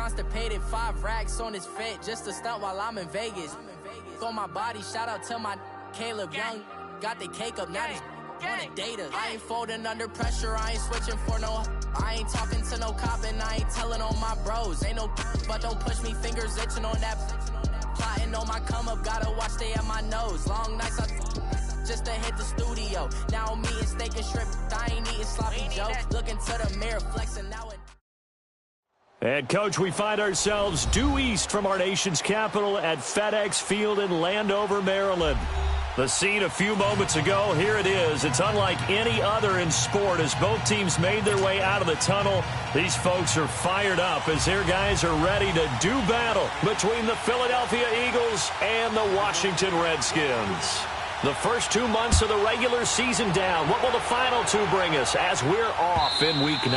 constipated, 5 racks on his fit, just to stunt while I'm in Vegas. Throw my body, shout out to my Caleb Young. Got the cake up, now these wanna date us. I ain't folding under pressure, I ain't switching for no. I ain't talking to no cop and I ain't telling on my bros. Ain't no but don't push me, fingers itching on that. Plotting on my come up, gotta watch stay at my nose. Long nights just to hit the studio. Now I'm eating steak and shrimp, I ain't eating sloppy joe. Looking to the mirror, flexing now and And, Coach, we find ourselves due east from our nation's capital at FedEx Field in Landover, Maryland. The scene a few moments ago, here it is. It's unlike any other in sport as both teams made their way out of the tunnel. These folks are fired up as their guys are ready to do battle between the Philadelphia Eagles and the Washington Redskins. The first 2 months of the regular season down. What will the final 2 bring us as we're off in Week 9?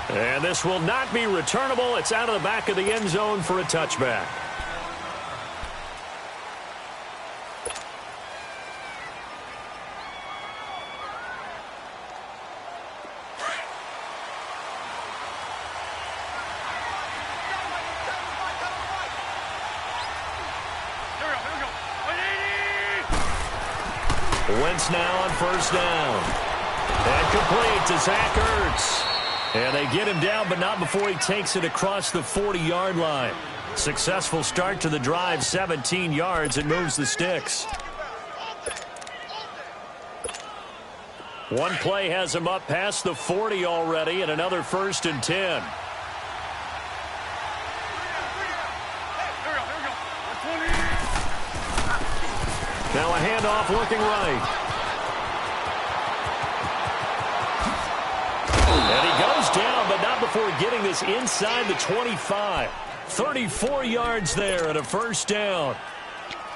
And this will not be returnable. It's out of the back of the end zone for a touchback. Wentz now on first down. And complete to Zach Ertz. And they get him down, but not before he takes it across the 40-yard line. Successful start to the drive, 17 yards. It moves the sticks. One play has him up past the 40 already, and another 1st and 10. Now a handoff looking right. And he goes down, but not before getting this inside the 25. 34 yards there and a first down.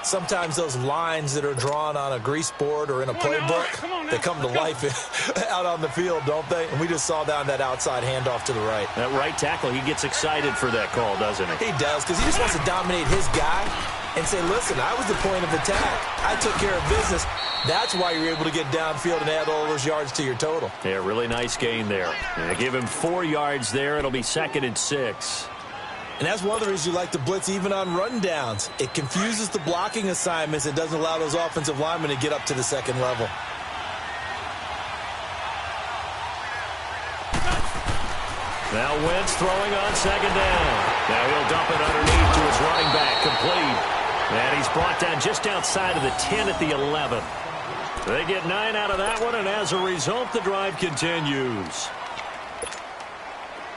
Sometimes those lines that are drawn on a grease board or in a playbook, they come to life out on the field, don't they? And we just saw down that outside handoff to the right. That right tackle, he gets excited for that call, doesn't he? He does, because he just wants to dominate his guy and say, listen, I was the point of attack. I took care of business. That's why you're able to get downfield and add all those yards to your total. Yeah, really nice gain there. And give him 4 yards there. It'll be 2nd and 6. And that's one of the reasons you like to blitz even on rundowns. It confuses the blocking assignments. It doesn't allow those offensive linemen to get up to the second level. Now Wentz throwing on 2nd down. Now he'll dump it underneath to his running back, complete. And he's brought down just outside of the 10 at the 11. They get 9 out of that one, and as a result, the drive continues.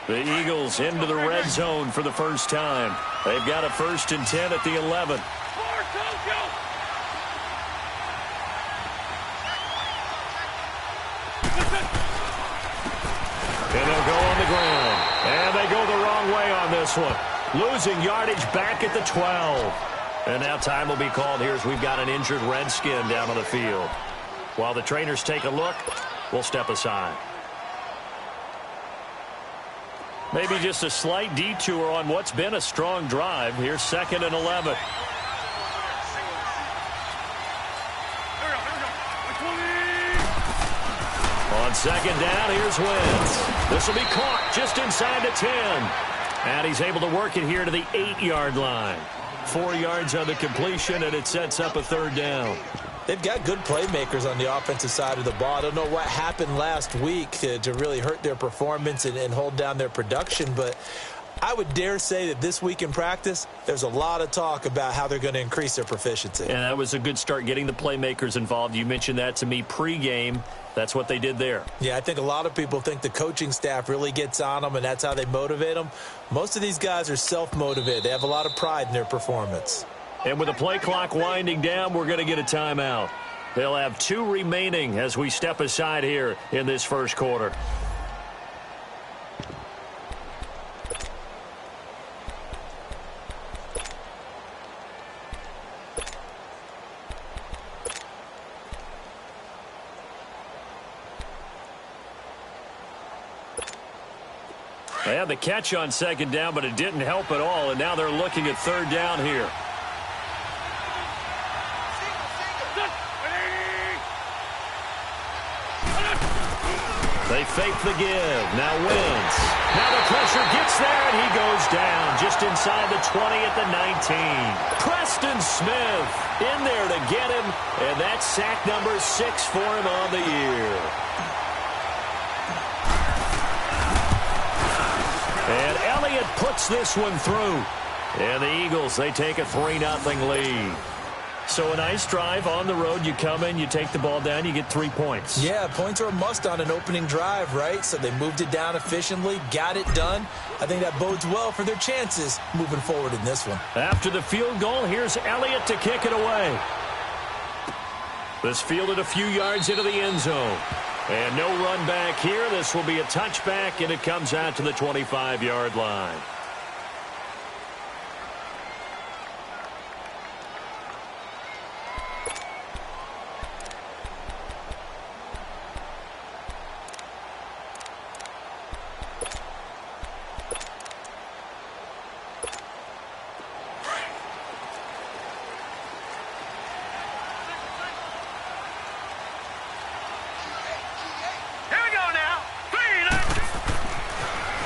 The Eagles into the red zone for the first time. They've got a 1st and 10 at the 11. And they'll go on the ground. And they go the wrong way on this one. Losing yardage back at the 12. And now time will be called here as we've got an injured Redskin down on the field. While the trainers take a look, we'll step aside. Maybe just a slight detour on what's been a strong drive. Here's 2nd and 11. On 2nd down, here's Wentz. This will be caught just inside the 10. And he's able to work it here to the 8-yard line. 4 yards on the completion, and it sets up a 3rd down. They've got good playmakers on the offensive side of the ball. I don't know what happened last week to really hurt their performance and hold down their production, but I would dare say that this week in practice, there's a lot of talk about how they're going to increase their proficiency. And that was a good start, getting the playmakers involved. You mentioned that to me pregame. That's what they did there. Yeah, I think a lot of people think the coaching staff really gets on them, and that's how they motivate them. Most of these guys are self-motivated. They have a lot of pride in their performance. And with the play clock winding down, we're going to get a timeout. They'll have 2 remaining as we step aside here in this first quarter. They had the catch on 2nd down, but it didn't help at all, and now they're looking at 3rd down here. They fake the give. Now Wentz. Now the pressure gets there, and he goes down just inside the 20 at the 19. Preston Smith in there to get him, and that's sack number 6 for him on the year. And Elliott puts this one through. And the Eagles, they take a 3-0 lead. So a nice drive on the road. You come in, you take the ball down, you get 3 points. Yeah, points are a must on an opening drive, right? So they moved it down efficiently, got it done. I think that bodes well for their chances moving forward in this one. After the field goal, here's Elliott to kick it away. This fielded a few yards into the end zone. And no run back here. This will be a touchback, and it comes out to the 25-yard line.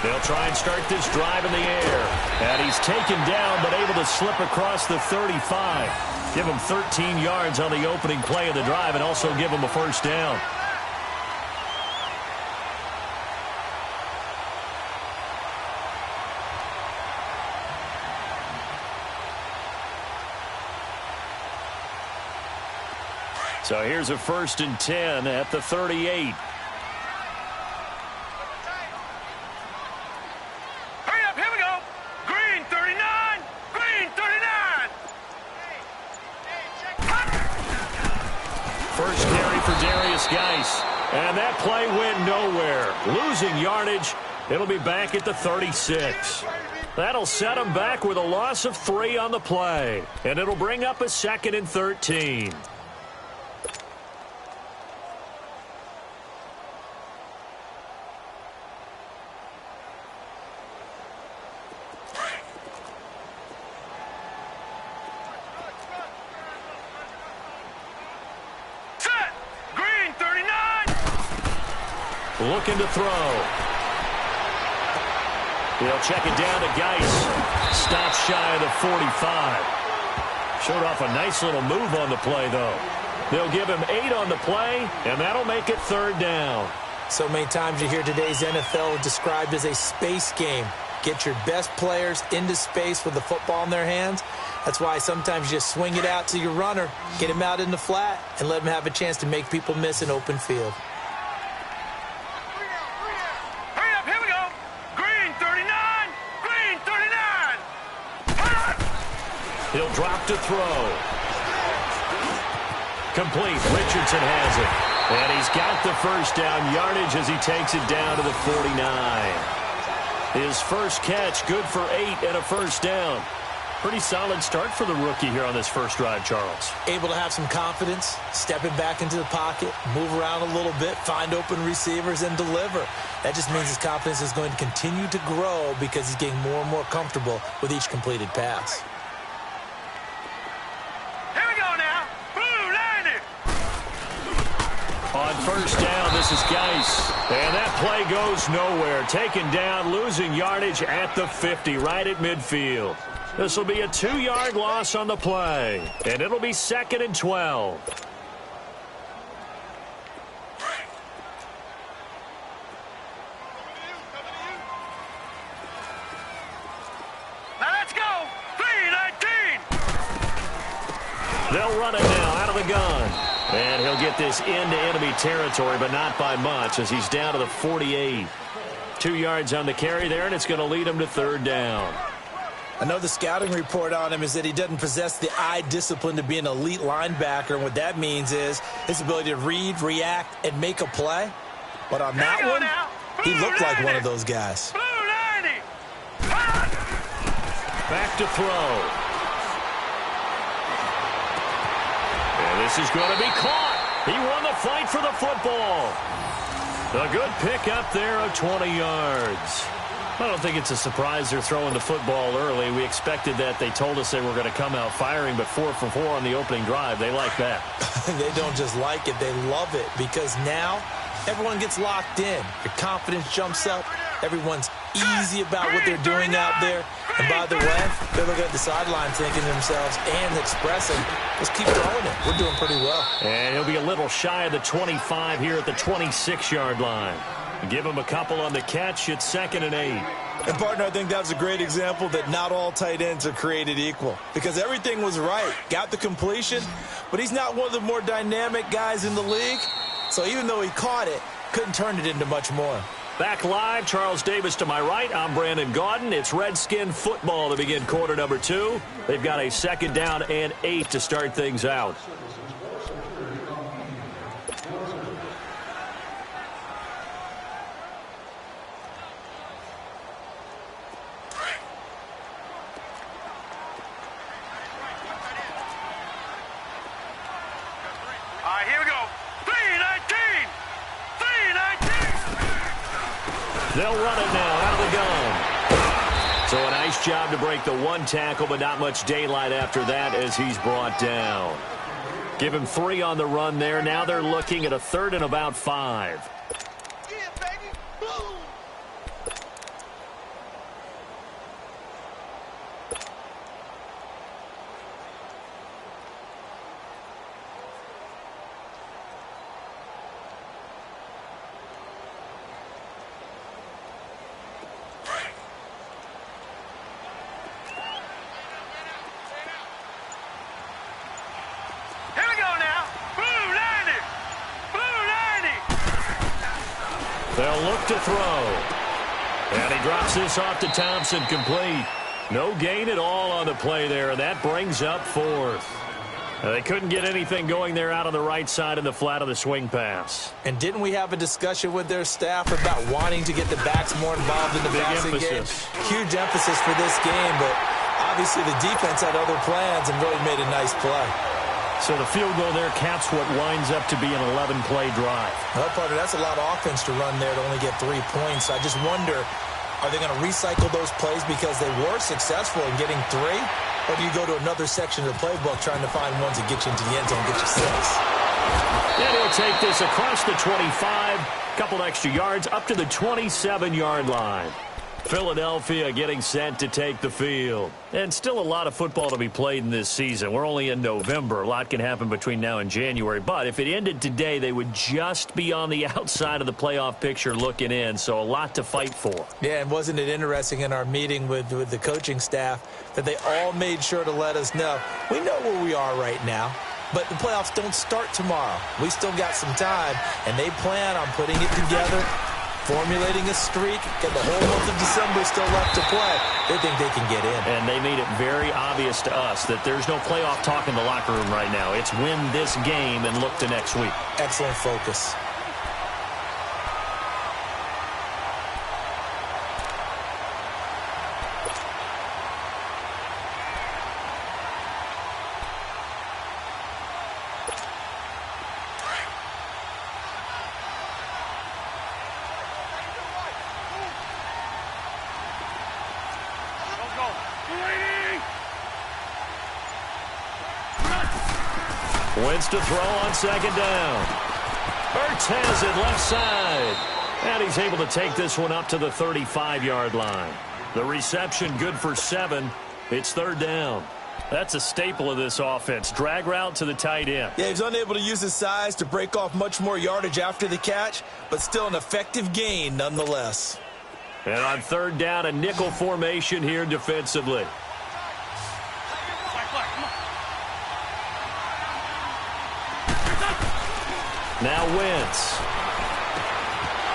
They'll try and start this drive in the air. And he's taken down, but able to slip across the 35. Give him 13 yards on the opening play of the drive and also give him a first down. So here's a 1st and 10 at the 38. And that play went nowhere. Losing yardage. It'll be back at the 36. That'll set them back with a loss of 3 on the play. And it'll bring up a 2nd and 13. Looking to throw. He'll check it down to Geis. Stops shy of the 45. Showed off a nice little move on the play, though. They'll give him 8 on the play, and that'll make it 3rd down. So many times you hear today's NFL described as a space game. Get your best players into space with the football in their hands. That's why sometimes you just swing it out to your runner, get him out in the flat, and let him have a chance to make people miss an open field. He'll drop to throw. Complete. Richardson has it. And he's got the first down yardage as he takes it down to the 49. His first catch, good for 8 and a first down. Pretty solid start for the rookie here on this first drive, Charles. Able to have some confidence, stepping back into the pocket, move around a little bit, find open receivers, and deliver. That just means his confidence is going to continue to grow because he's getting more and more comfortable with each completed pass. On first down, this is Geis. And that play goes nowhere. Taken down, losing yardage at the 50, right at midfield. This will be a 2-yard loss on the play. And it'll be 2nd and 12. Now let's go. 3-19. They'll run it now out of the gun. And he'll get this into enemy territory, but not by much as he's down to the 48. 2 yards on the carry there, and it's going to lead him to 3rd down. I know the scouting report on him is that he doesn't possess the eye discipline to be an elite linebacker, and what that means is his ability to read, react, and make a play. But on that one, he looked like one of those guys. Back to throw. This is going to be caught. He won the fight for the football. A good pick up there of 20 yards. I don't think it's a surprise they're throwing the football early. We expected that. They told us they were going to come out firing, but 4 for 4 on the opening drive. They like that. They don't just like it. They love it because now everyone gets locked in. Your confidence jumps up. Everyone's easy about what they're doing out there. And by the way, they're looking at the sideline thinking to themselves and expressing, let's keep throwing it. We're doing pretty well. And he'll be a little shy of the 25 here at the 26-yard line. Give him a couple on the catch. It's 2nd and 8. And, partner, I think that was a great example that not all tight ends are created equal, because everything was right. Got the completion, but he's not one of the more dynamic guys in the league. So even though he caught it, couldn't turn it into much more. Back live, Charles Davis to my right. I'm Brandon Gaudin. It's Redskin football to begin quarter number 2. They've got a 2nd down and 8 to start things out. Here we go. 3-19. 3-19. They'll run it now out of the gun. So a nice job to break the 1 tackle, but not much daylight after that as he's brought down. Give him 3 on the run there. Now they're looking at a 3rd and about 5. They'll look to throw. And he drops this off to Thompson, complete. No gain at all on the play there, and that brings up 4th. They couldn't get anything going there out on the right side in the flat of the swing pass. And didn't we have a discussion with their staff about wanting to get the backs more involved in the passing game? Huge emphasis for this game, but obviously the defense had other plans and really made a nice play. So the field goal there caps what winds up to be an 11-play drive. Well, partner, that's a lot of offense to run there to only get 3 points. I just wonder, are they going to recycle those plays because they were successful in getting 3? Or do you go to another section of the playbook trying to find ones that get you into the end zone and get you 6? And he'll take this across the 25, couple extra yards up to the 27-yard line. Philadelphia getting set to take the field. And still a lot of football to be played in this season. We're only in November. A lot can happen between now and January. But if it ended today, they would just be on the outside of the playoff picture looking in. So a lot to fight for. Yeah, and wasn't it interesting in our meeting with the coaching staff that they all made sure to let us know, we know where we are right now, but the playoffs don't start tomorrow. We still got some time, and they plan on putting it together, formulating a streak, get the whole month of December still left to play. They think they can get in. And they made it very obvious to us that there's no playoff talk in the locker room right now. It's win this game and look to next week. Excellent focus. Wentz to throw on 2nd down. Ertz has it left side. And he's able to take this one up to the 35-yard line. The reception good for 7. It's 3rd down. That's a staple of this offense. Drag route to the tight end. Yeah, he's unable to use his size to break off much more yardage after the catch, but still an effective gain nonetheless. And on 3rd down, a nickel formation here defensively. Now Wentz.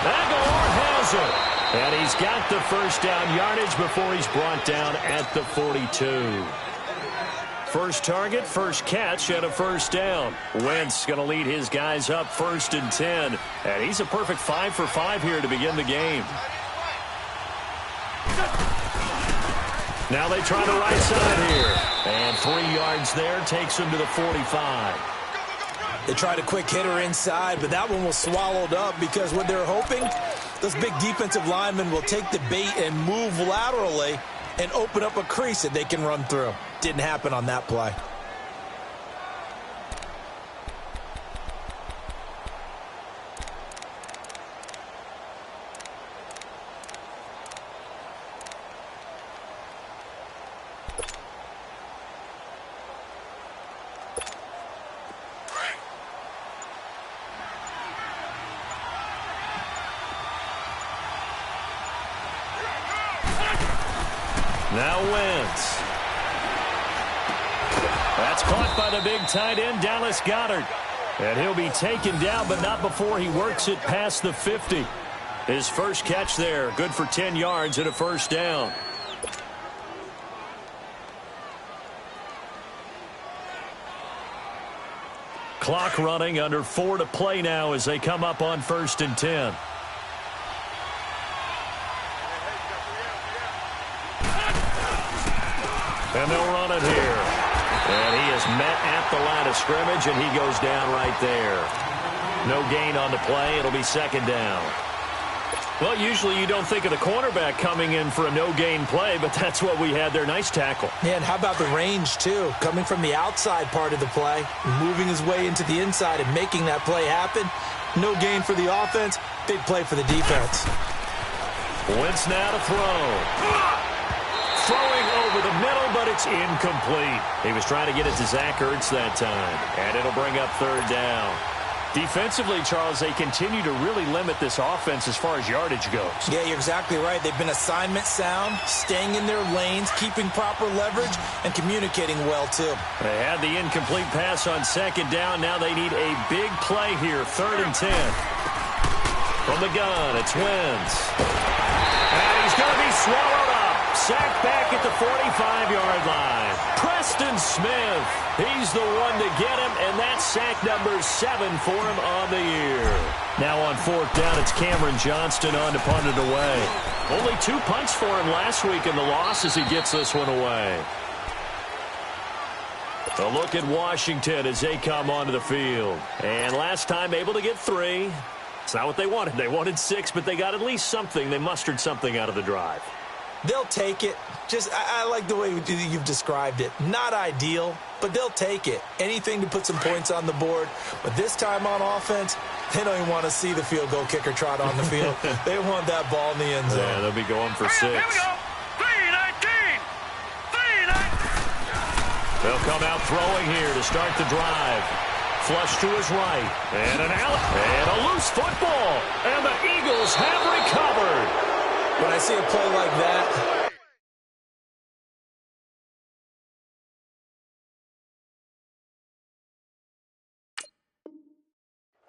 Aguilar has it. And he's got the 1st down yardage before he's brought down at the 42. First target, first catch, and a 1st down. Wentz going to lead his guys up 1st and 10. And he's a perfect 5 for 5 here to begin the game. Now they try the right side here. And 3 yards there takes him to the 45. They tried a quick hitter inside, but that one was swallowed up because what they're hoping, those big defensive linemen will take the bait and move laterally and open up a crease that they can run through. Didn't happen on that play. Now Wentz. That's caught by the big tight end, Dallas Goedert. And he'll be taken down, but not before he works it past the 50. His first catch there, good for 10 yards and a first down. Clock running, under 4 to play now as they come up on 1st and 10. And they'll run it here. And he is met at the line of scrimmage, and he goes down right there. No gain on the play. It'll be 2nd down. Well, usually you don't think of the cornerback coming in for a no-gain play, but that's what we had there. Nice tackle. Yeah, and how about the range, too? Coming from the outside part of the play, moving his way into the inside and making that play happen. No gain for the offense, big play for the defense. Wentz now to throw. Throwing over the middle, but it's incomplete. He was trying to get it to Zach Ertz that time, and it'll bring up 3rd down. Defensively, Charles, they continue to really limit this offense as far as yardage goes. Yeah, you're exactly right. They've been assignment sound, staying in their lanes, keeping proper leverage, and communicating well, too. They had the incomplete pass on 2nd down. Now they need a big play here, 3rd and 10. From the gun, it's Wentz. And he's going to be swallowed up. Sacked back at the 45-yard line. Preston Smith, he's the one to get him, and that's sack number 7 for him on the year. Now on 4th down, it's Cameron Johnston on to punt it away. Only 2 punts for him last week in the loss as he gets this one away. A look at Washington as they come onto the field. And last time able to get 3. It's not what they wanted. They wanted 6, but they got at least something. They mustered something out of the drive. They'll take it. I like the way you've described it. Not ideal, but they'll take it. Anything to put some points on the board. But this time on offense, they don't even want to see the field goal kicker trot on the field. They want that ball in the end zone. Yeah, they'll be going for 6. Here we go. 3-19. 3-19. They'll come out throwing here to start the drive. Flush to his right. And an alley. And a loose football. And the Eagles have recovered. When I see a play like that,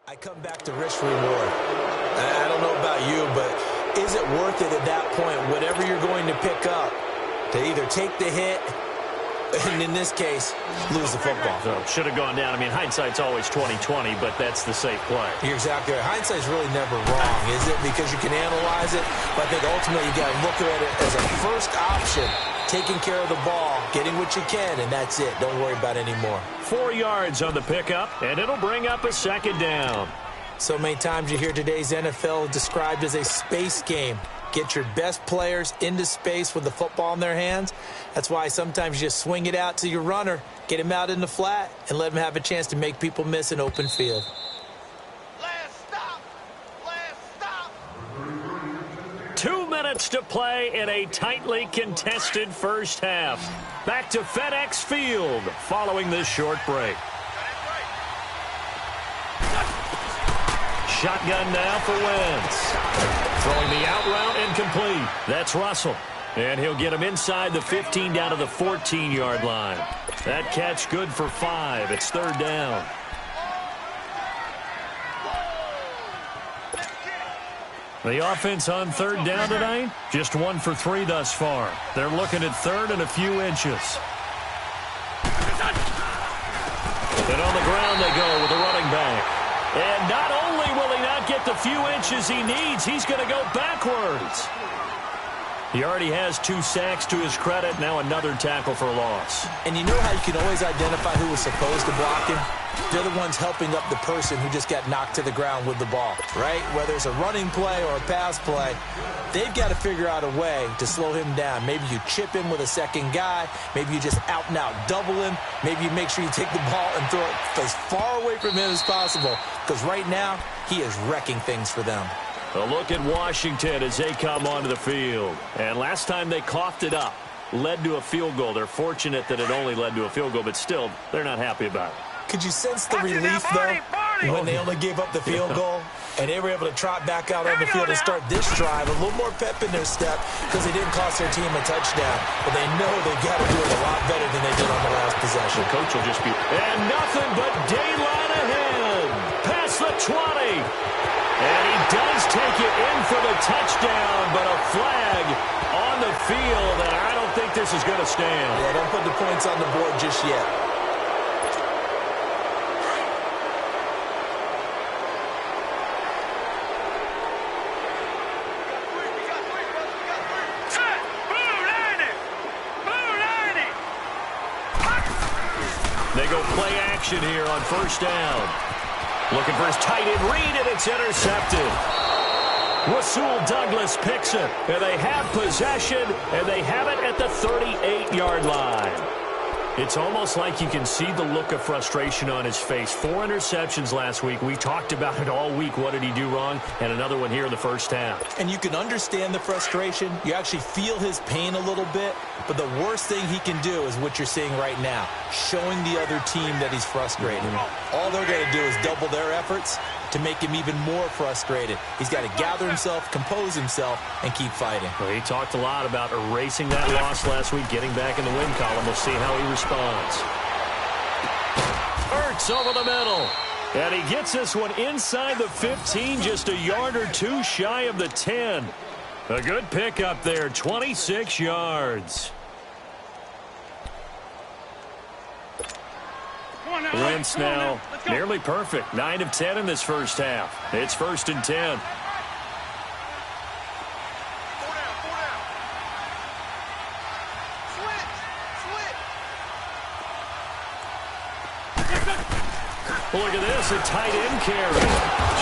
I come back to risk reward. I don't know about you, but is it worth it at that point, whatever you're going to pick up, to either take the hit, and in this case, lose the football? So should have gone down. I mean, hindsight's always 20/20, but that's the safe play. You're exactly right. Hindsight's really never wrong, is it? Because you can analyze it, but I think ultimately you got to look at it as a first option, taking care of the ball, getting what you can, and that's it. Don't worry about it anymore. 4 yards on the pickup, and it'll bring up a 2nd down. So many times you hear today's NFL described as a space game. Get your best players into space with the football in their hands. That's why sometimes you just swing it out to your runner, get him out in the flat, and let him have a chance to make people miss an open field. Last stop. Last stop. 2 minutes to play in a tightly contested first half. Back to FedEx Field following this short break. Shotgun now for Wentz. Throwing the out route incomplete. That's Russell. And he'll get him inside the 15 down to the 14-yard line. That catch good for 5. It's 3rd down. The offense on 3rd down tonight, just 1 for 3 thus far. They're looking at 3rd and a few inches. And on the ground they go with the running back. And not only will he not get the few inches he needs, he's going to go backwards. He already has 2 sacks to his credit. Now another tackle for loss. And you know how you can always identify who was supposed to block him? They're the ones helping up the person who just got knocked to the ground with the ball, right? Whether it's a running play or a pass play, they've got to figure out a way to slow him down. Maybe you chip him with a second guy. Maybe you just out-and-out double him. Maybe you make sure you take the ball and throw it as far away from him as possible. Because right now, he is wrecking things for them. A look at Washington as they come onto the field. And last time they coughed it up, led to a field goal. They're fortunate that it only led to a field goal, but still, they're not happy about it. Could you sense the relief, though, when they only gave up the field goal? And they were able to trot back out on the field and start this drive. A little more pep in their step because they didn't cost their team a touchdown. But they know they've got to do it a lot better than they did on the last possession. The coach will just be... And nothing but daylight ahead. Past the 20. And he does take it in for the touchdown, but a flag on the field, and I don't think this is going to stand. Yeah, don't put the points on the board just yet. They go play action here on first down. Looking for his tight end read, and it's intercepted. Rasul Douglas picks it, and they have possession, and they have it at the 38-yard line. It's almost like you can see the look of frustration on his face. 4 interceptions last week. We talked about it all week. What did he do wrong? And another one here in the first half. And you can understand the frustration. You actually feel his pain a little bit. But the worst thing he can do is what you're seeing right now, showing the other team that he's frustrated. All they're going to do is double their efforts to make him even more frustrated. He's got to gather himself, compose himself, and keep fighting. Well, he talked a lot about erasing that loss last week, getting back in the win column. We'll see how he responds. Ertz over the middle. And he gets this one inside the 15, just a yard or two shy of the 10. A good pickup there, 26 yards. Wentz now nearly perfect. 9 of 10 in this first half. It's 1st and 10. Look at this, a tight end carry.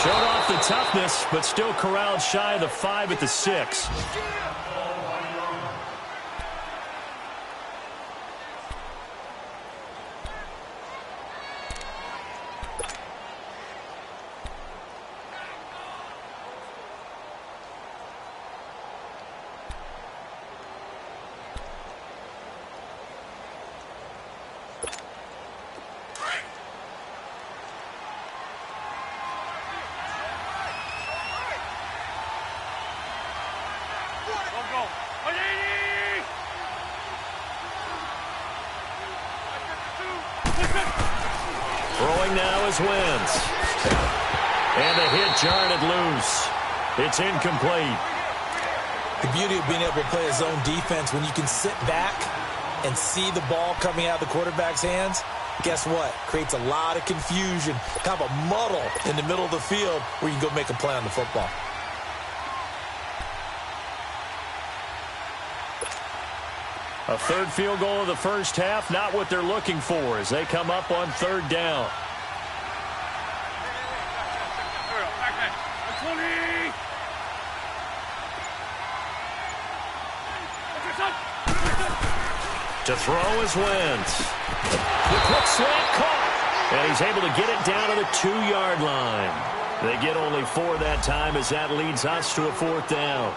Showed off the toughness, but still corralled shy of the 5 at the 6. Throwing now is Wentz. And the hit jarred loose. It's incomplete. The beauty of being able to play a zone defense, when you can sit back and see the ball coming out of the quarterback's hands, guess what? Creates a lot of confusion, kind of a muddle in the middle of the field where you can go make a play on the football. A third field goal of the first half, not what they're looking for as they come up on 3rd down. To throw is Wentz. The quick slant caught. And he's able to get it down to the 2-yard line. They get only 4 that time as that leads us to a 4th down.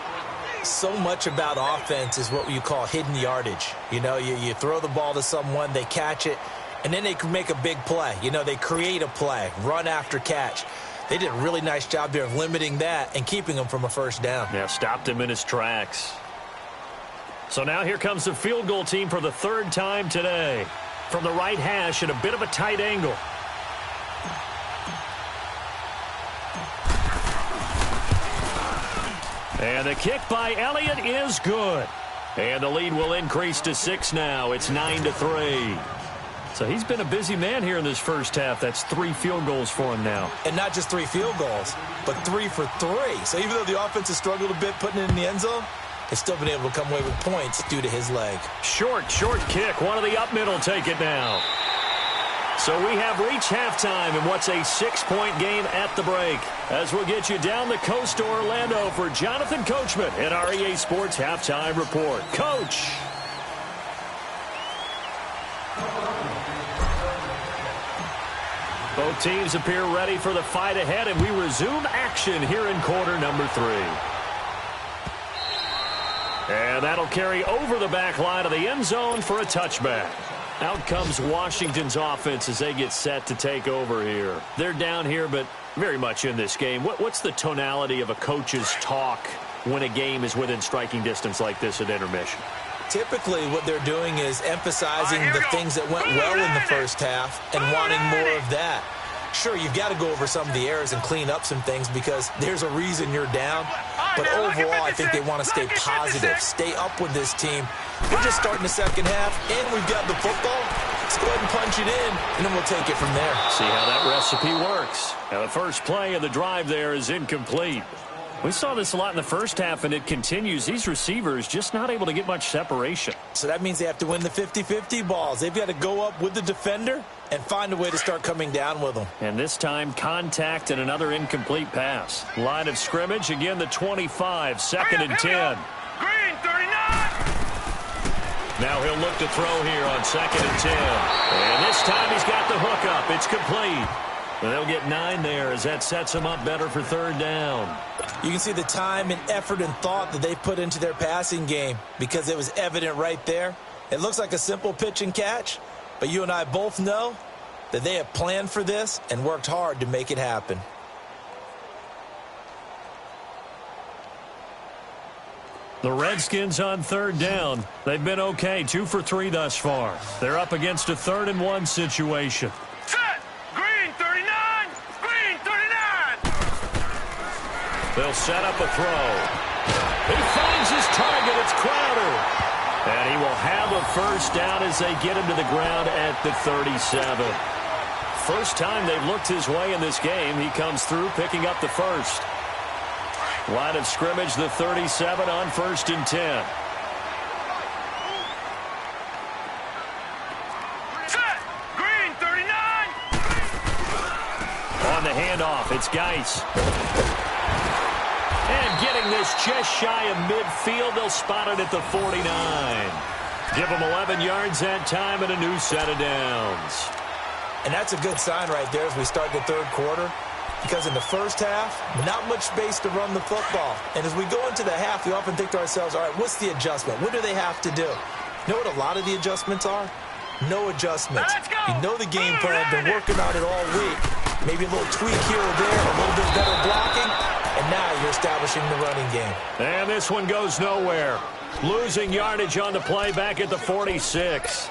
So much about offense is what you call hidden yardage. You know, you throw the ball to someone, they catch it, and then they can make a big play. You know, they create a play, run after catch. They did a really nice job there of limiting that and keeping him from a first down. Yeah, stopped him in his tracks. So now here comes the field goal team for the 3rd time today. From the right hash at a bit of a tight angle. And the kick by Elliott is good. And the lead will increase to 6 now. It's 9-3. So he's been a busy man here in this first half. That's 3 field goals for him now. And not just 3 field goals, but 3 for 3. So even though the offense has struggled a bit putting it in the end zone, they've still been able to come away with points due to his leg. Short kick. One of the up middle take it now. So we have reached halftime in what's a 6-point game at the break. As we'll get you down the coast to Orlando for Jonathan Coachman in our EA Sports Halftime Report. Coach. Both teams appear ready for the fight ahead, and we resume action here in quarter number 3. And that'll carry over the back line of the end zone for a touchback. Out comes Washington's offense as they get set to take over here. They're down here, but very much in this game. What's the tonality of a coach's talk when a game is within striking distance like this at intermission? Typically, what they're doing is emphasizing the things that went well in the first half and wanting more of that. Sure, you've got to go over some of the errors and clean up some things because there's a reason you're down. But overall, I think they want to stay positive, stay up with this team. We're just starting the second half, and we've got the football. Let's go ahead and punch it in, and then we'll take it from there. See how that recipe works. Now, the first play of the drive there is incomplete. We saw this a lot in the first half, and it continues. These receivers just not able to get much separation. So that means they have to win the 50-50 balls. They've got to go up with the defender and find a way to start coming down with them. And this time, contact and another incomplete pass. Line of scrimmage, again, the 25, second and 10. Green, 39. Now he'll look to throw here on second and 10. And this time he's got the hook up. It's complete. And they'll get 9 there as that sets them up better for third down. You can see the time and effort and thought that they put into their passing game because it was evident right there. It looks like a simple pitch and catch, but you and I both know that they have planned for this and worked hard to make it happen. The Redskins on third down. They've been okay, 2 for 3 thus far. They're up against a 3rd and 1 situation. Set. Green, 39. Green, 39. They'll set up a throw. He finds his target. It's Crowder. And he will have a first down as they get him to the ground at the 37. First time they've looked his way in this game. He comes through picking up the first. Line of scrimmage, the 37 on 1st and 10. Set. Green, 39. On the handoff, it's Geis. And getting this just shy of midfield, they'll spot it at the 49. Give them 11 yards that time and a new set of downs. And that's a good sign right there as we start the third quarter. Because in the first half, not much space to run the football. And as we go into the half, we often think to ourselves, all right, what's the adjustment? What do they have to do? You know what a lot of the adjustments are? No adjustments. You know the game plan, been working on it all week. Maybe a little tweak here or there, a little bit better blocking, and now you're establishing the running game. And this one goes nowhere. Losing yardage on the play back at the 46.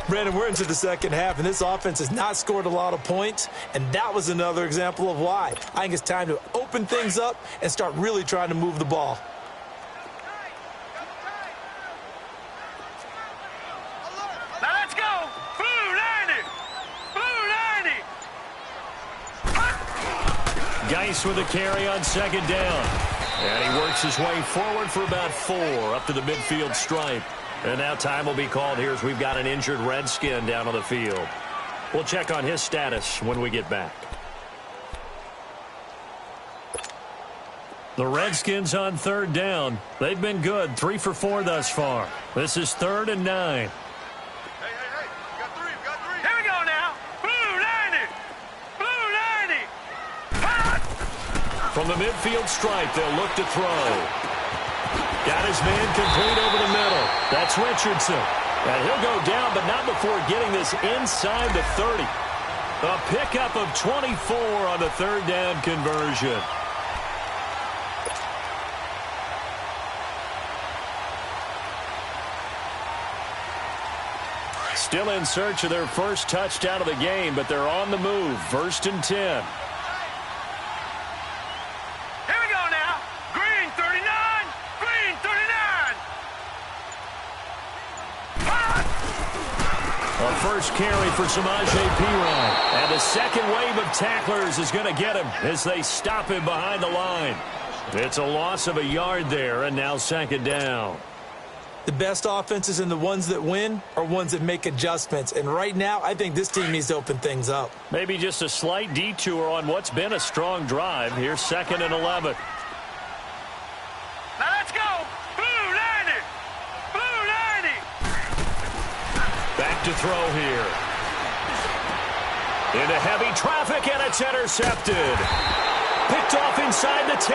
Brandon, we're into the second half, and this offense has not scored a lot of points, and that was another example of why. I think it's time to open things up and start really trying to move the ball. Now let's go. Blue 90. Blue 90. Geis with a carry on second down. And he works his way forward for about 4 up to the midfield stripe. And now time will be called here as we've got an injured Redskin down on the field. We'll check on his status when we get back. The Redskins on third down. They've been good, 3 for 4 thus far. This is 3rd and 9. Hey. Got 3. Here we go now. Blue 90. Blue 90. From the midfield stripe, they'll look to throw. Got his man complete over the middle. That's Richardson. And he'll go down, but not before getting this inside the 30. A pickup of 24 on the third down conversion. Still in search of their first touchdown of the game, but they're on the move. 1st and 10. First carry for Samaje Perine. And the second wave of tacklers is going to get him as they stop him behind the line. It's a loss of a yard there, and now 2nd down. The best offenses and the ones that win are ones that make adjustments. And right now, I think this team needs to open things up. Maybe just a slight detour on what's been a strong drive. Here's 2nd and 11. Now let's go. Blue 90. Blue 90. Back to throw here. Into heavy traffic, and it's intercepted. Picked off inside the 10.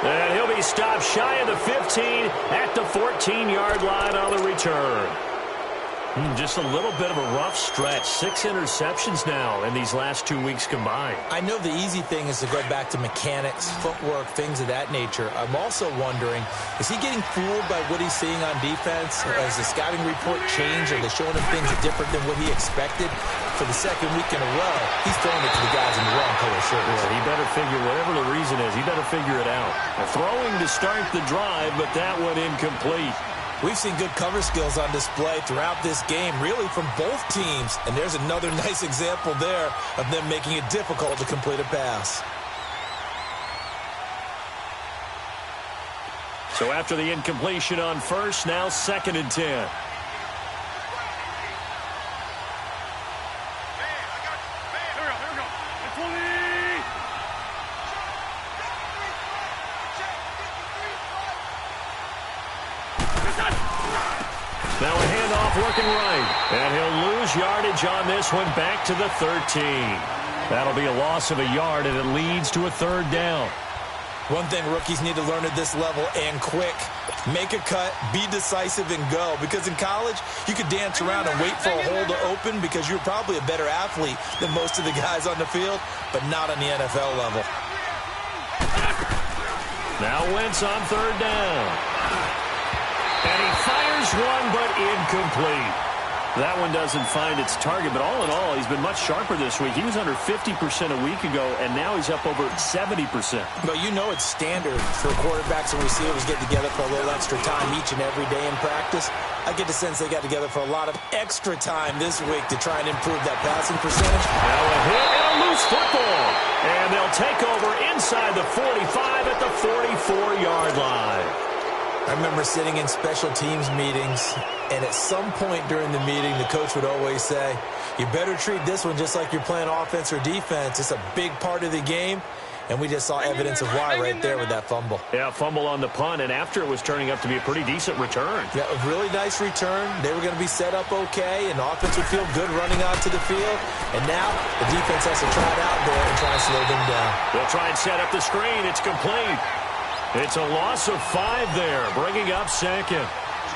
And he'll be stopped shy of the 15 at the 14-yard line on the return. Just a little bit of a rough stretch. 6 interceptions now in these last 2 weeks combined. I know the easy thing is to go back to mechanics, footwork, things of that nature. I'm also wondering, is he getting fooled by what he's seeing on defense? Has the scouting report changed? Are they showing him things different than what he expected? For the second week in a row, he's throwing it to the guys in the wrong color shirts. Yeah, he better figure, whatever the reason is, he better figure it out. Throwing to start the drive, but that one incomplete. We've seen good cover skills on display throughout this game, really from both teams. And there's another nice example there of them making it difficult to complete a pass. So after the incompletion on first, now 2nd and 10. Now a handoff looking right. And he'll lose yardage on this one back to the 13. That'll be a loss of a yard, and it leads to a 3rd down. One thing rookies need to learn at this level, and quick. Make a cut, be decisive, and go. Because in college, you could dance around and wait for a hole to open because you're probably a better athlete than most of the guys on the field, but not on the NFL level. Now Wentz on 3rd down. And he fires one, but incomplete. That one doesn't find its target, but all in all, he's been much sharper this week. He was under 50% a week ago, and now he's up over 70%. But you know it's standard for quarterbacks and receivers get together for a little extra time each and every day in practice. I get the sense they got together for a lot of extra time this week to try and improve that passing percentage. Now a hit and a loose football. And they'll take over inside the 45 at the 44-yard line. I remember sitting in special teams meetings, and at some point during the meeting, the coach would always say, you better treat this one just like you're playing offense or defense. It's a big part of the game, and we just saw evidence of why right there with that fumble. Yeah, fumble on the punt, and after it was turning up to be a pretty decent return. Yeah, a really nice return. They were going to be set up okay, and the offense would feel good running out to the field. And now the defense has to try it out there and try and slow them down. They'll try and set up the screen. It's complete. It's a loss of 5 there, bringing up 2nd.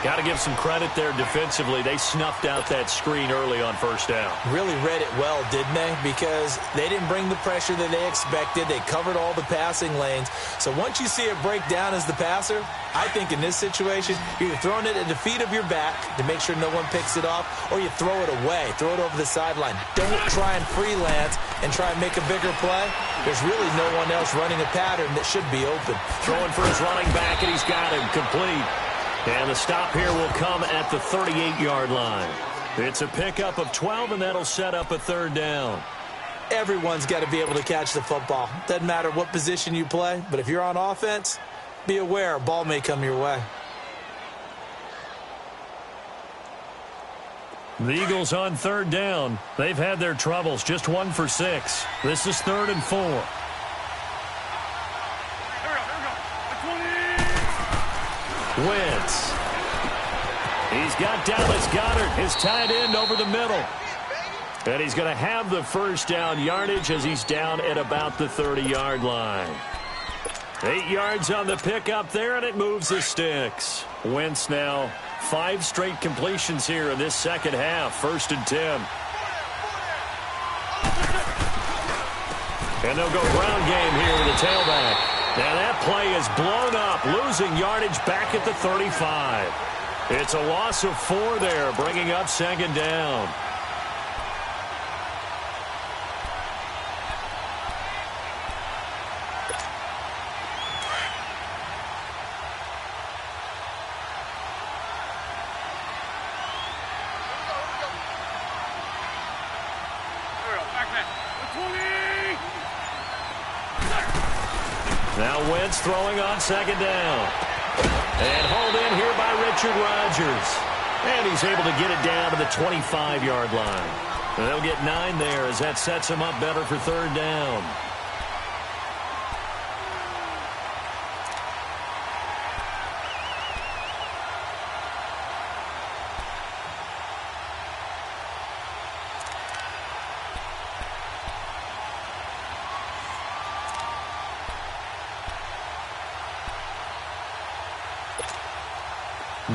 Got to give some credit there defensively. They snuffed out that screen early on 1st down. Really read it well, didn't they? Because they didn't bring the pressure that they expected. They covered all the passing lanes. So once you see it break down as the passer, I think in this situation, you're throwing it at the feet of your back to make sure no one picks it off, or you throw it away, throw it over the sideline. Don't try and freelance and try and make a bigger play. There's really no one else running a pattern that should be open. Throwing for his running back, and he's got him complete. And the stop here will come at the 38-yard line. It's a pickup of 12, and that'll set up a 3rd down. Everyone's got to be able to catch the football. Doesn't matter what position you play, but if you're on offense, be aware a ball may come your way. The Eagles on 3rd down. They've had their troubles, just 1 for 6. This is 3rd and 4. Wentz. He's got Dallas Goedert, his tight end, over the middle. And he's going to have the 1st down yardage as he's down at about the 30-yard line. 8 yards on the pickup there, and it moves the sticks. Wentz now 5 straight completions here in this 2nd half. 1st and 10. And they'll go ground game here with the tailback. Now that play is blown up, losing yardage back at the 35. It's a loss of 4 there, bringing up 2nd down. Now Wentz throwing on 2nd down. And hauled in here by Richard Rodgers. And he's able to get it down to the 25-yard line. And they'll get 9 there as that sets him up better for 3rd down.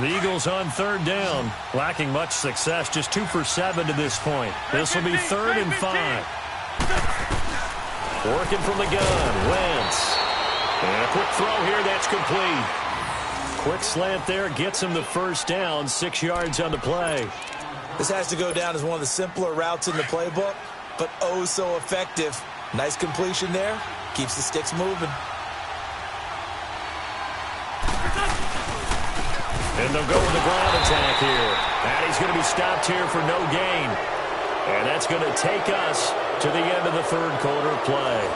The Eagles on third down, lacking much success, just 2 for 7 to this point. This will be 3rd and 5. Working from the gun, Wentz. And a quick throw here, that's complete. Quick slant there, gets him the first down, 6 yards on the play. This has to go down as one of the simpler routes in the playbook, but oh so effective. Nice completion there, keeps the sticks moving. And they'll go with the ground attack here. And he's going to be stopped here for no gain. And that's going to take us to the end of the 3rd quarter play.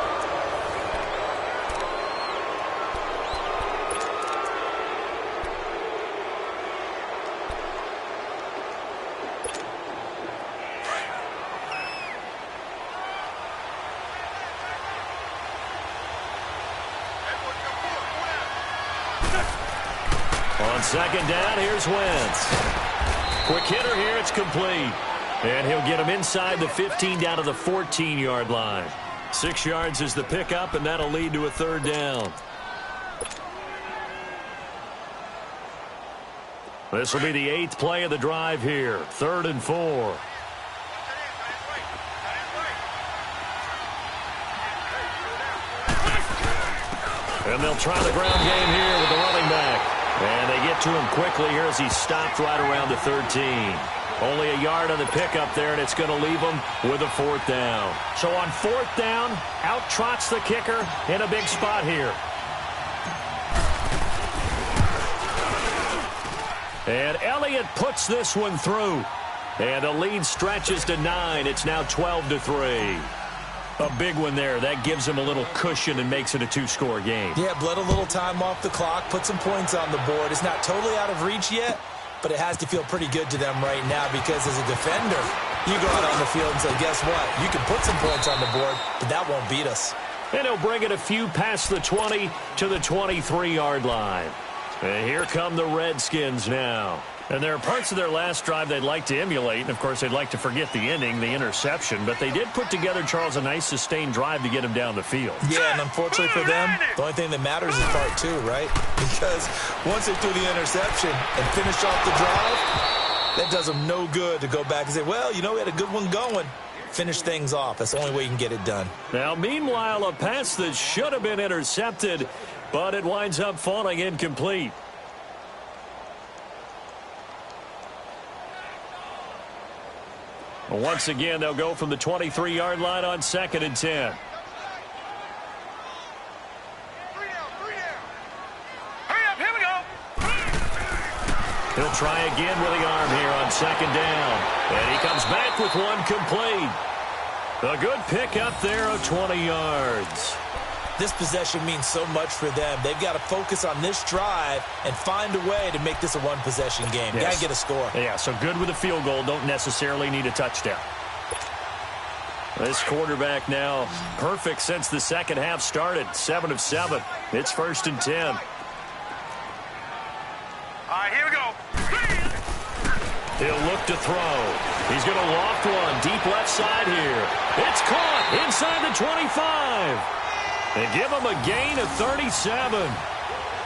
On 2nd down, here's Wentz. Quick hitter here, it's complete. And he'll get him inside the 15 down to the 14-yard line. 6 yards is the pickup, and that'll lead to a 3rd down. This will be the 8th play of the drive here. 3rd and 4. And they'll try the ground game here with the running back. And they get to him quickly here as he's stopped right around the 13. Only a yard on the pickup there, and it's going to leave him with a 4th down. So on 4th down, out trots the kicker in a big spot here. And Elliott puts this one through. And the lead stretches to 9. It's now 12-3. A big one there. That gives him a little cushion and makes it a 2-score game. Yeah, bled a little time off the clock, put some points on the board. It's not totally out of reach yet, but it has to feel pretty good to them right now because as a defender, you go out on the field and say, guess what? You can put some points on the board, but that won't beat us. And he'll bring it a few past the 20 to the 23-yard line. And here come the Redskins now. And there are parts of their last drive they'd like to emulate. And, of course, they'd like to forget the ending, the interception. But they did put together, Charles, a nice sustained drive to get him down the field. Yeah, and unfortunately for them, the only thing that matters is part 2, right? Because once they threw the interception and finished off the drive, that does them no good to go back and say, well, you know, we had a good one going. Finish things off. That's the only way you can get it done. Now, meanwhile, a pass that should have been intercepted, but it winds up falling incomplete. Once again, they'll go from the 23-yard line on 2nd and 10. He'll try again with the arm here on 2nd down. And he comes back with one complete. A good pickup there of 20 yards. This possession means so much for them. They've got to focus on this drive and find a way to make this a one-possession game. Yes. Got to get a score. Yeah, so good with a field goal. Don't necessarily need a touchdown. This quarterback now perfect since the second half started. 7 of 7. It's 1st and 10. All right, here we go. He'll look to throw. He's going to loft one deep left side here. It's caught inside the 25. They give him a gain of 37.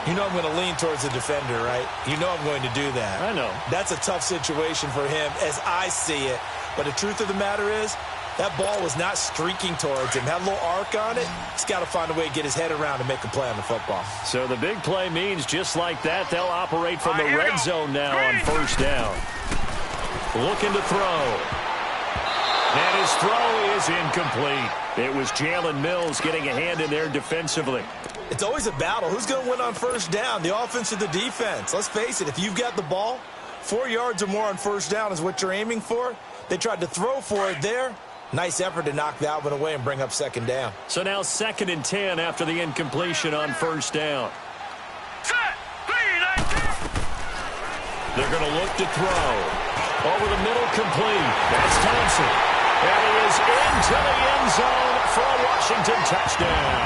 You know I'm going to lean towards the defender, right? You know I'm going to do that. I know. That's a tough situation for him as I see it. But the truth of the matter is, that ball was not streaking towards him. Had a little arc on it. He's got to find a way to get his head around and make a play on the football. So the big play means just like that, they'll operate from the red zone now on 1st down. Looking to throw. And his throw is incomplete. It was Jalen Mills getting a hand in there defensively. It's always a battle. Who's going to win on 1st down, the offense or the defense? Let's face it, if you've got the ball, 4 yards or more on 1st down is what you're aiming for. They tried to throw for it there. Nice effort to knock that one away and bring up 2nd down. So now 2nd and 10 after the incompletion on 1st down. They're going to look to throw. Over the middle, complete. That's Thompson. And he is into the end zone for a Washington touchdown.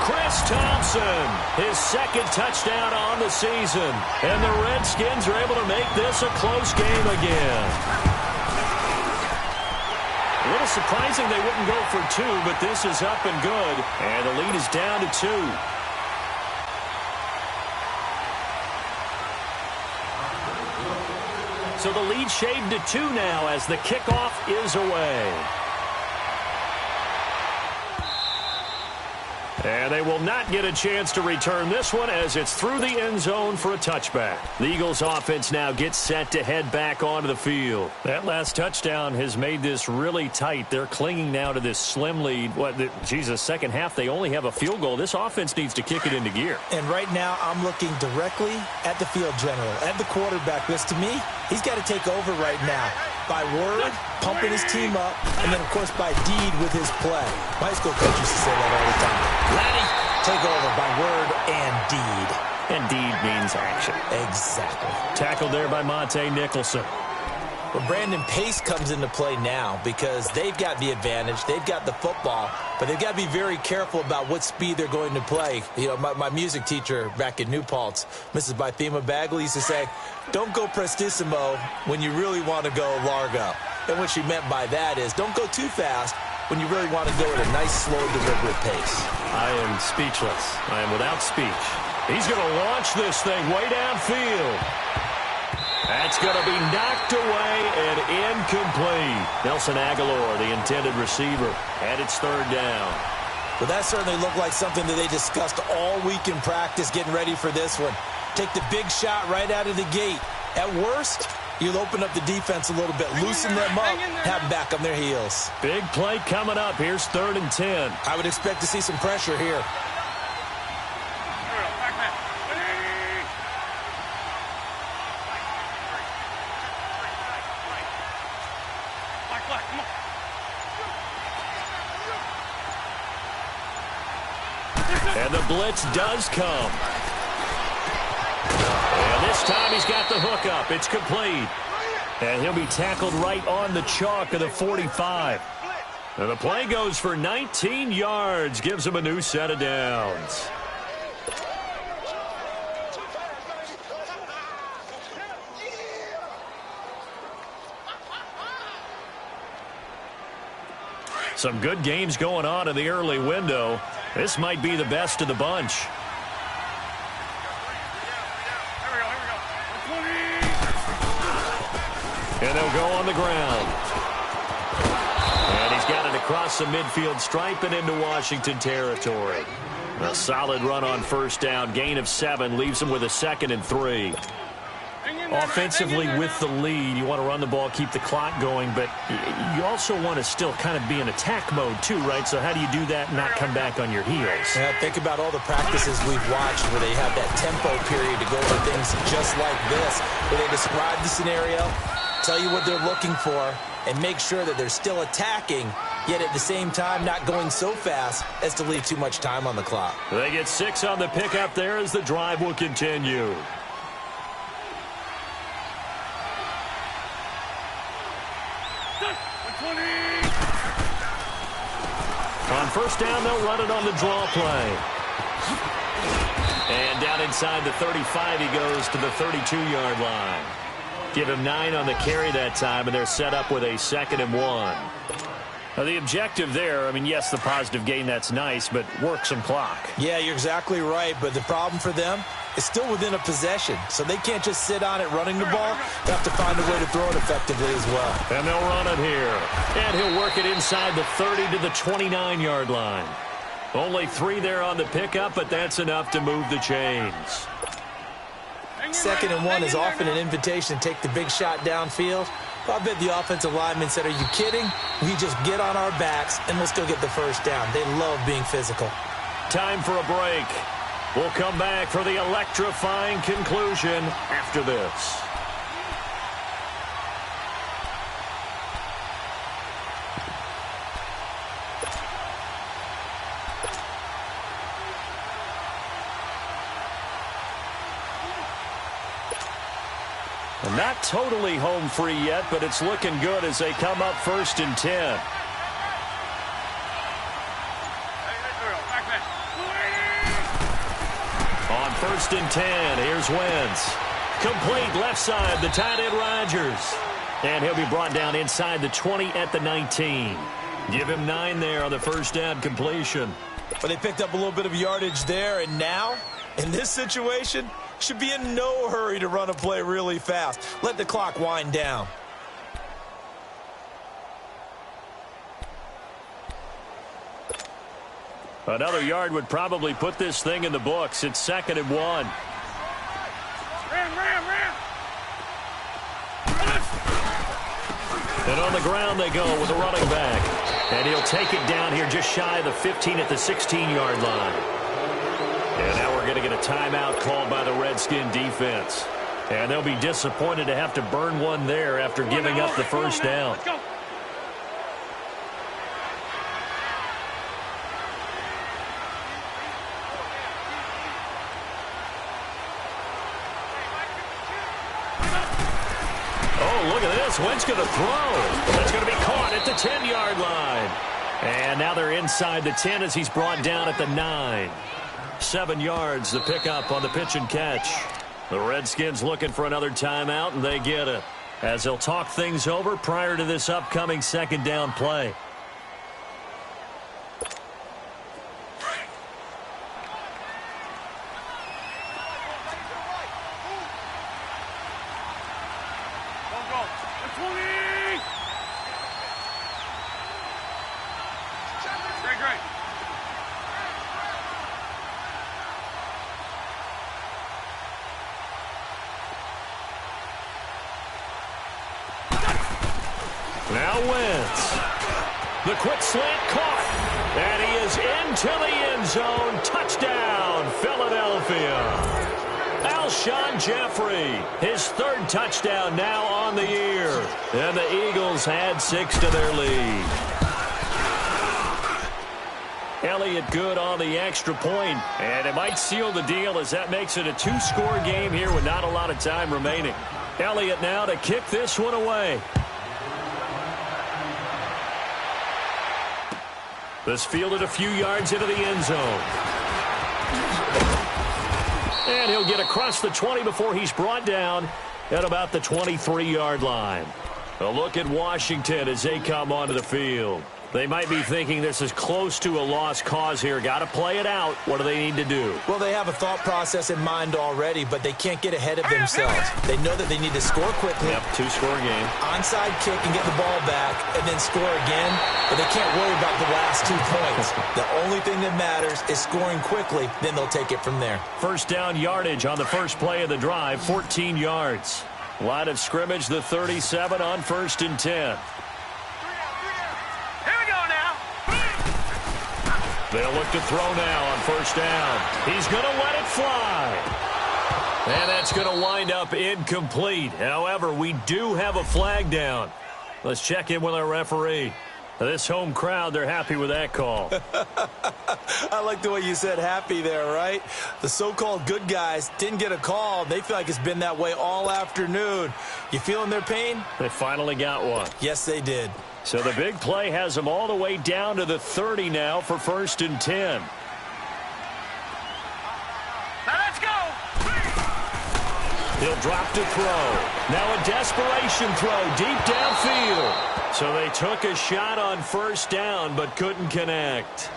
Chris Thompson, his 2nd touchdown on the season. And the Redskins are able to make this a close game again. A little surprising they wouldn't go for 2, but this is up and good. And the lead is down to 2. So the lead shaved to 2 now as the kickoff is away. And they will not get a chance to return this one as it's through the end zone for a touchback. The Eagles offense now gets set to head back onto the field. That last touchdown has made this really tight. They're clinging now to this slim lead. Second half, they only have a field goal. This offense needs to kick it into gear. And right now, I'm looking directly at the field general, at the quarterback, because to me, he's got to take over right now. By word, pumping his team up, and then, of course, by deed with his play. My high school coach used to say that all the time. Laddie, take over by word and deed. And deed means action. Exactly. Tackled there by Monte Nicholson. Well, Brandon, pace comes into play now because they've got the advantage. They've got the football, but they've got to be very careful about what speed they're going to play. You know, my music teacher back in New Paltz, Mrs. Bythema Bagley, used to say, don't go prestissimo when you really want to go largo. And what she meant by that is don't go too fast when you really want to go at a nice, slow, deliberate pace. I am speechless. I am without speech. He's going to launch this thing way downfield. That's going to be knocked away and incomplete. Nelson Aguilar, the intended receiver, and it's third down. Well, that certainly looked like something that they discussed all week in practice, getting ready for this one. Take the big shot right out of the gate. At worst, you'll open up the defense a little bit, loosen them up, have them back on their heels. Big play coming up. Here's 3rd and 10. I would expect to see some pressure here. And the blitz does come. And this time he's got the hook up. It's complete. And he'll be tackled right on the chalk of the 45. And the play goes for 19 yards. Gives him a new set of downs. Some good games going on in the early window. This might be the best of the bunch. And they'll go on the ground. And he's got it across the midfield stripe and into Washington territory. A solid run on first down. Gain of 7 leaves him with a 2nd and 3. Offensively with the lead, you want to run the ball, keep the clock going, but you also want to still kind of be in attack mode too, right? So how do you do that and not come back on your heels? Yeah, think about all the practices we've watched where they have that tempo period to go over things just like this, where they describe the scenario, tell you what they're looking for, and make sure that they're still attacking, yet at the same time not going so fast as to leave too much time on the clock. They get 6 on the pickup there as the drive will continue. On first down, they'll run it on the draw play. And down inside the 35, he goes to the 32-yard line. Give him 9 on the carry that time, and they're set up with a 2nd and 1. Now, the objective there, I mean, yes, the positive gain, that's nice, but work some clock. Yeah, you're exactly right, but the problem for them is still within a possession, so they can't just sit on it running the ball. They have to find a way to throw it effectively as well. And they'll run it here. And he'll work it inside the 30 to the 29-yard line. Only 3 there on the pickup, but that's enough to move the chains. 2nd and 1 is often an invitation to take the big shot downfield. I bet the offensive lineman said, are you kidding? We just get on our backs and we'll still get the first down. They love being physical. Time for a break. We'll come back for the electrifying conclusion after this. Not totally home free yet, but it's looking good as they come up 1st and 10. On 1st and 10, here's Wentz. Complete left side, the tight end Rodgers. And he'll be brought down inside the 20 at the 19. Give him 9 there on the first down completion. But they picked up a little bit of yardage there, and now, in this situation, should be in no hurry to run a play really fast. Let the clock wind down. Another yard would probably put this thing in the books. It's 2nd and 1. Ram. And on the ground they go with the running back. And he'll take it down here just shy of the 15 at the 16-yard line. And now we're going to get a timeout called by the Redskin defense. And they'll be disappointed to have to burn one there after giving up the first down. Let's go. Look at this. Wentz going to throw. That's going to be caught at the 10-yard line. And now they're inside the 10 as he's brought down at the 9. 7 yards, the pickup on the pitch and catch. The Redskins looking for another timeout, and they get it, as they'll talk things over prior to this upcoming 2nd down play. Great. Now Wentz. The quick slant caught. And he is into the end zone. Touchdown, Philadelphia. Alshon Jeffrey, his 3rd touchdown now on the year. And the Eagles add 6 to their lead. Elliott good on the extra point, and it might seal the deal as that makes it a 2-score game here with not a lot of time remaining. Elliott now to kick this one away. This fielded a few yards into the end zone. And he'll get across the 20 before he's brought down at about the 23-yard line. A look at Washington as they come onto the field. They might be thinking this is close to a lost cause here. Got to play it out. What do they need to do? Well, they have a thought process in mind already, but they can't get ahead of themselves. They know that they need to score quickly. Yep, 2-score game. Onside kick and get the ball back and then score again, but they can't worry about the last 2 points. The only thing that matters is scoring quickly, then they'll take it from there. First down yardage on the first play of the drive, 14 yards. Line of scrimmage, the 37 on 1st and 10. They'll look to throw now on 1st down. He's going to let it fly. And that's going to wind up incomplete. However, we do have a flag down. Let's check in with our referee. This home crowd, they're happy with that call. I like the way you said happy there, right? The so-called good guys didn't get a call. They feel like it's been that way all afternoon. You feeling their pain? They finally got one. Yes, they did. So the big play has them all the way down to the 30 now for 1st and 10. Now let's go. He'll drop to throw. Now a desperation throw deep downfield. So they took a shot on 1st down but couldn't connect.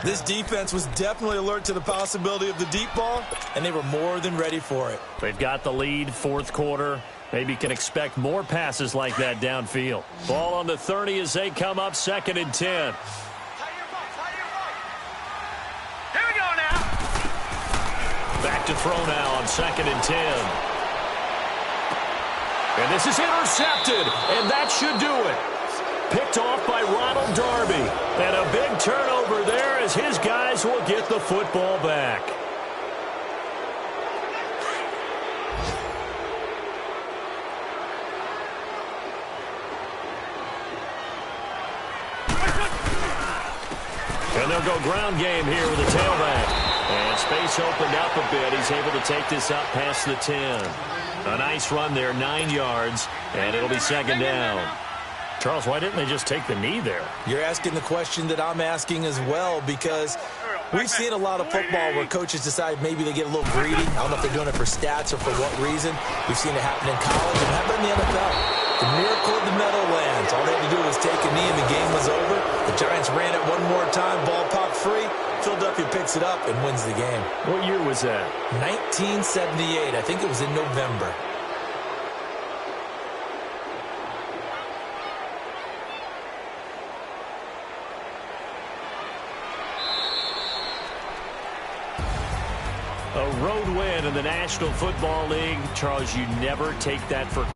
This defense was definitely alert to the possibility of the deep ball, and they were more than ready for it. They've got the lead, 4th quarter. Maybe can expect more passes like that downfield. Ball on the 30 as they come up 2nd and 10. Here we go now. Back to throw now on 2nd and 10. And this is intercepted, and that should do it. Picked off by Ronald Darby. And a big turnover there as his guys will get the football back. And they'll go ground game here with the tailback. And space opened up a bit. He's able to take this up past the 10. A nice run there, 9 yards, and it'll be 2nd down. Charles, why didn't they just take the knee there? You're asking the question that I'm asking as well, because we've seen a lot of football where coaches decide maybe they get a little greedy. I don't know if they're doing it for stats or for what reason. We've seen it happen in college and happen in the NFL. The miracle of the Meadowlands. All they had to do was take a knee and the game was over. The Giants ran it one more time. Ball popped free. Philadelphia picks it up and wins the game. What year was that? 1978. I think it was in November. A road win in the National Football League. Charles, you never take that for